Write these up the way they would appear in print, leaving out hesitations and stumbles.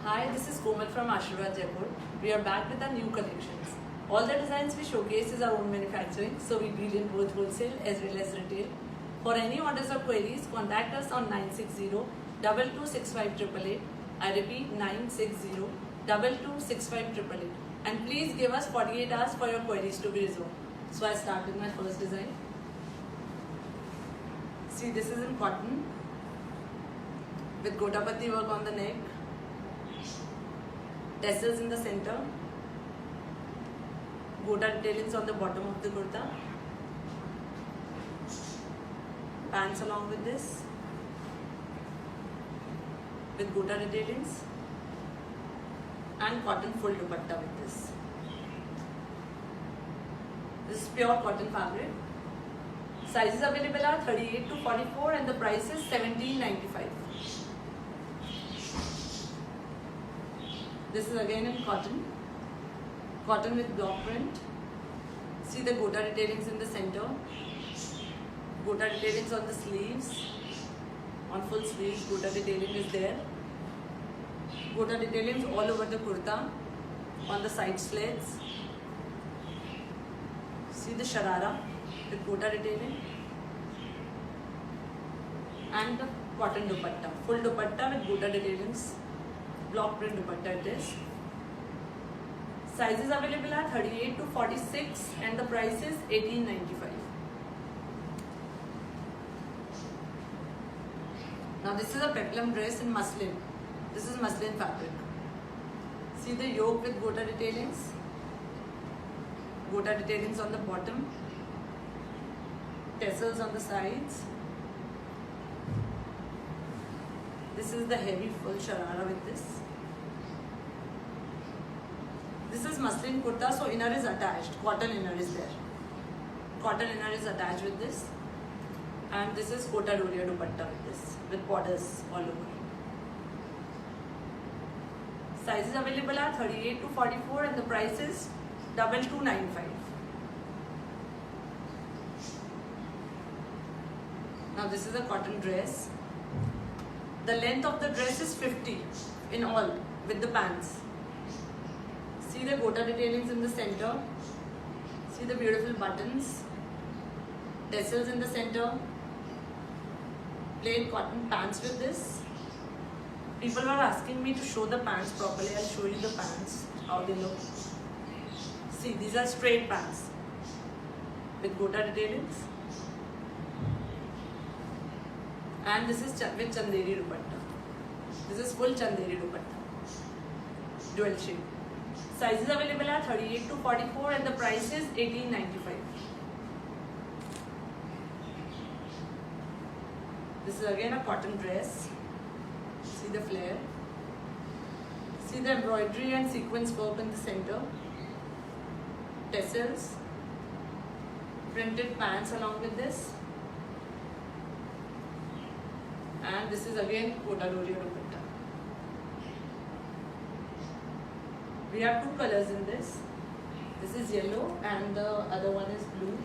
Hi, this is Komal from Ashirwad Jaipur. We are back with our new collections. All the designs we showcase is our own manufacturing, so we deal in both wholesale as well as retail. For any orders or queries, contact us on 960-226588. I repeat 960-226588. And please give us 48 hours for your queries to be resolved. So I start with my first design. See, this is in cotton with gotapati work on the neck. Tassels in the center, gota detailings on the bottom of the kurta, pants along with this, with gota detailings, and cotton full dupatta with this. This is pure cotton fabric. Sizes available are 38 to 44 and the price is $17.95. This is again in cotton with block print. See the gota detailings in the center, gota detailings on the sleeves, on full sleeves gota detailing is there, gota detailings all over the kurta, on the side slits. See the sharara with gota detailing and the cotton dupatta, full dupatta with gota detailings. Block print dupatta it is. Sizes available are 38 to 46 and the price is $18.95. Now this is a peplum dress in muslin. This is muslin fabric. See the yoke with gota detailings on the bottom, tassels on the sides. This is the heavy full sharara with this. This is muslin kurta, so inner is attached. Cotton inner is there. Cotton inner is attached with this. And this is kota doria dupatta with this, with borders all over. Sizes available are 38 to 44 and the price is $22.95. Now this is a cotton dress. The length of the dress is 50 in all with the pants. See the gota detailings in the center. See the beautiful buttons. Tassels in the center. Plain cotton pants with this. People were asking me to show the pants properly. I'll show you the pants, how they look. See, these are straight pants with gota detailings. And this is with chanderi dupatta. This is full chanderi dupatta. Dual shade. Sizes available are 38 to 44 and the price is $18.95. This is again a cotton dress. See the flare. See the embroidery and sequins work in the center. Tassels. Printed pants along with this. And this is again kota doria dupatta. We have two colors in this. This is yellow and the other one is blue.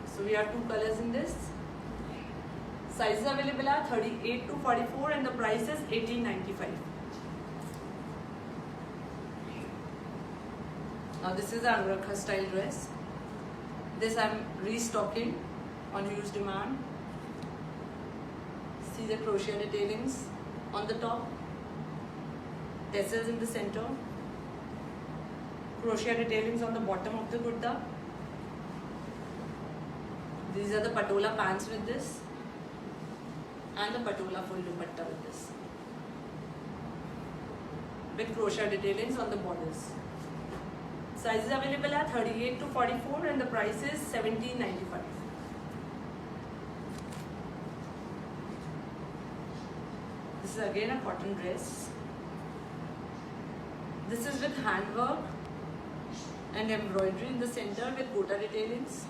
So we have two colors in this. Sizes available are 38 to 44 and the price is $18.95. Now this is our Angrakha style dress. This I am restocking on huge demand. See the crochet detailings on the top, tassels in the center, crochet detailings on the bottom of the kurta. These are the patola pants with this and the patola full dupatta with this, with crochet detailings on the borders. Sizes available are 38 to 44 and the price is $17.95. This is again a cotton dress. This is with handwork and embroidery in the center with gota detailings.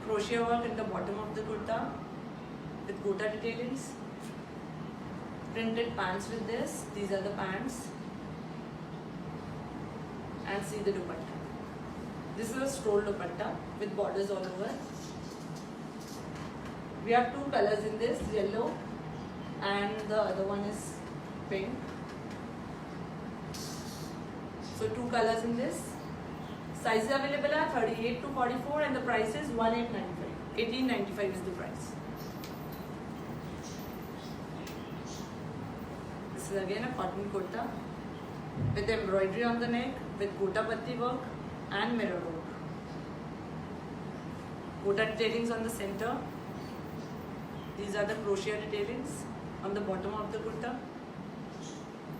Crochet work in the bottom of the kurta with gota detailings. Printed pants with this. These are the pants. And see the dupatta. This is a stroll dupatta with borders all over. We have two colors in this, yellow and the other one is pink. So 2 colors in this. Sizes available are 38 to 44 and the price is 1895. 1895 is the price. This is again a cotton kurta with embroidery on the neck, with gota patti work and mirror work. Gota detailings on the center. These are the crochet detailings on the bottom of the kurta.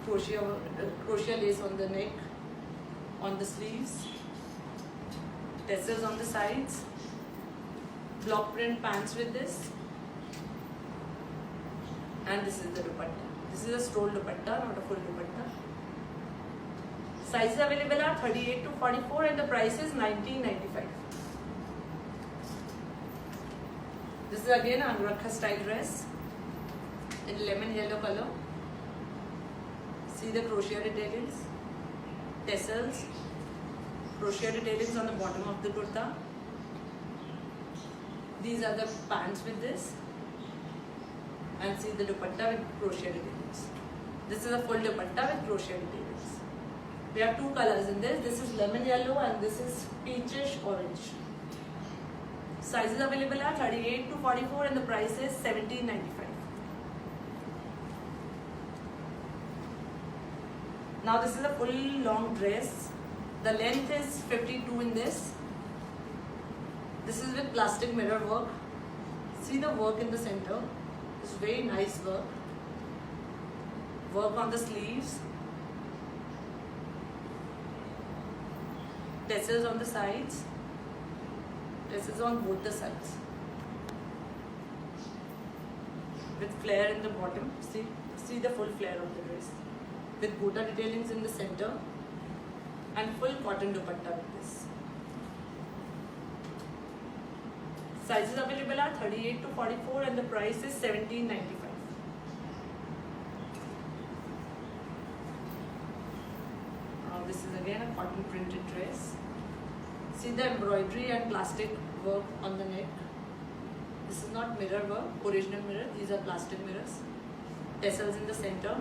Crochet lace on the neck, on the sleeves. Tassels on the sides. Block print pants with this. And this is the dupatta. This is a stroll dupatta, not a full dupatta. Sizes available are 38 to 44 and the price is 1995. This is again a Angrakha style dress in lemon yellow color. See the crochet detailings, tassels, crochet detailings on the bottom of the kurta. These are the pants with this, and see the dupatta with crochet detailings. This is a full dupatta with crochet detailings. We have 2 colors in this. This is lemon yellow and this is peachish orange. Sizes available are 38 to 44 and the price is 1795. Now this is a full long dress. The length is 52 in this. This is with plastic mirror work. See the work in the center. It's very nice work. Work on the sleeves. Tassels on the sides. Tassels on both the sides. With flare in the bottom. See the full flare of the dress. With gota detailings in the center. And full cotton dupatta with this. Sizes available are 38 to 44 and the price is 1795. This is again a cotton printed dress. See the embroidery and plastic work on the neck. This is not mirror work, original mirror. These are plastic mirrors. Tassels in the center.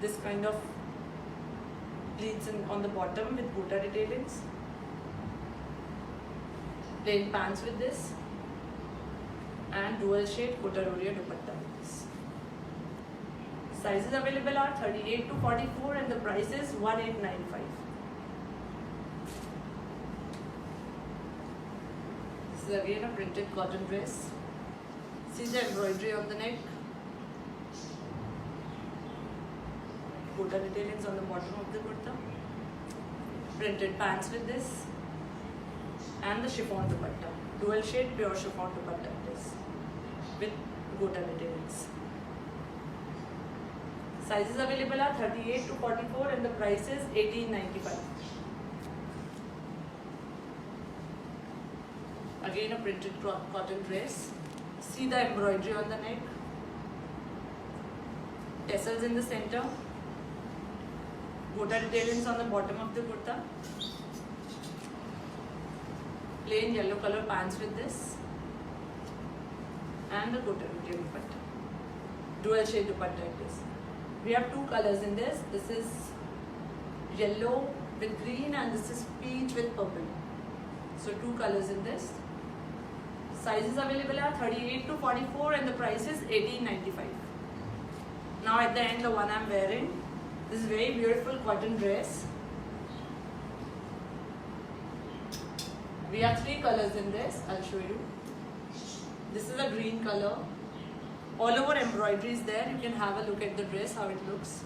This kind of pleats on the bottom with gota detailings. Plain pants with this. And dual shade Kotaroria dupatta with this. Sizes available are 38 to 44 and the price is 1895. This is again a printed cotton dress. See the embroidery on the neck. Gota detailings on the bottom of the kurta. Printed pants with this. And the chiffon dupatta. Dual shade pure chiffon dupatta it is. With gota detailings. Sizes available are 38 to 44 and the price is 1895. Again a printed cotton dress. See the embroidery on the neck. Tassels in the center. Gota detailings on the bottom of the kurta. Plain yellow color pants with this. And the Kotaroria dupatta. Dual shade dupatta it is. We have 2 colors in this. This is yellow with green and this is peach with purple. So 2 colors in this. Sizes available are 38 to 44 and the price is 1895. Now at the end the one I am wearing. This is very beautiful cotton dress. We have 3 colors in this. I'll show you. This is a green color. All over embroidery is there. You can have a look at the dress, how it looks.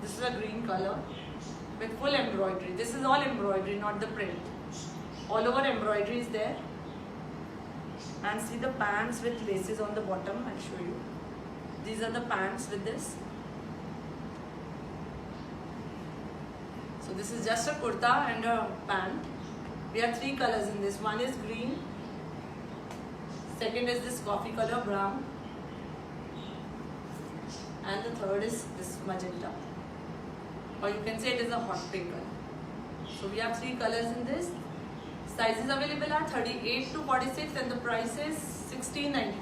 This is a green color with full embroidery. This is all embroidery, not the print. All over embroidery is there. And see the pants with laces on the bottom. I'll show you. These are the pants with this. So this is just a kurta and a pant. We have 3 colors in this. One is green. Second is this coffee color, brown. And the third is this magenta. Or you can say it is a hot pink color. So we have 3 colors in this. Sizes available are 38 to 46 and the price is 16.95.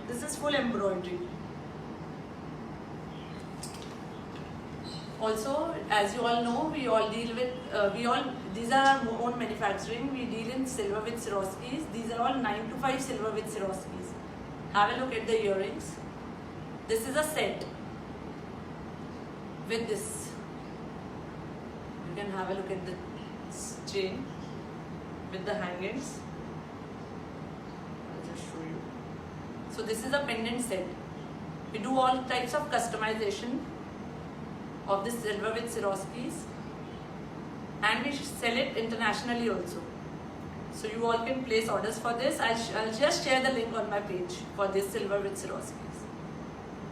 This is full embroidery. Also, as you all know, we all deal with, these are our own manufacturing. We deal in silver with Swarovskis. These are all 9 to 5 silver with Swarovskis. Have a look at the earrings. This is a set with this. You can have a look at the chain with the hangings. I'll just show you. So this is a pendant set. We do all types of customization of this silver with Swarovskis, and we sell it internationally also. So you all can place orders for this. I'll just share the link on my page for this silver with Swarovskis.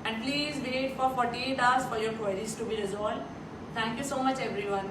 And please wait for 48 hours for your queries to be resolved. Thank you so much everyone.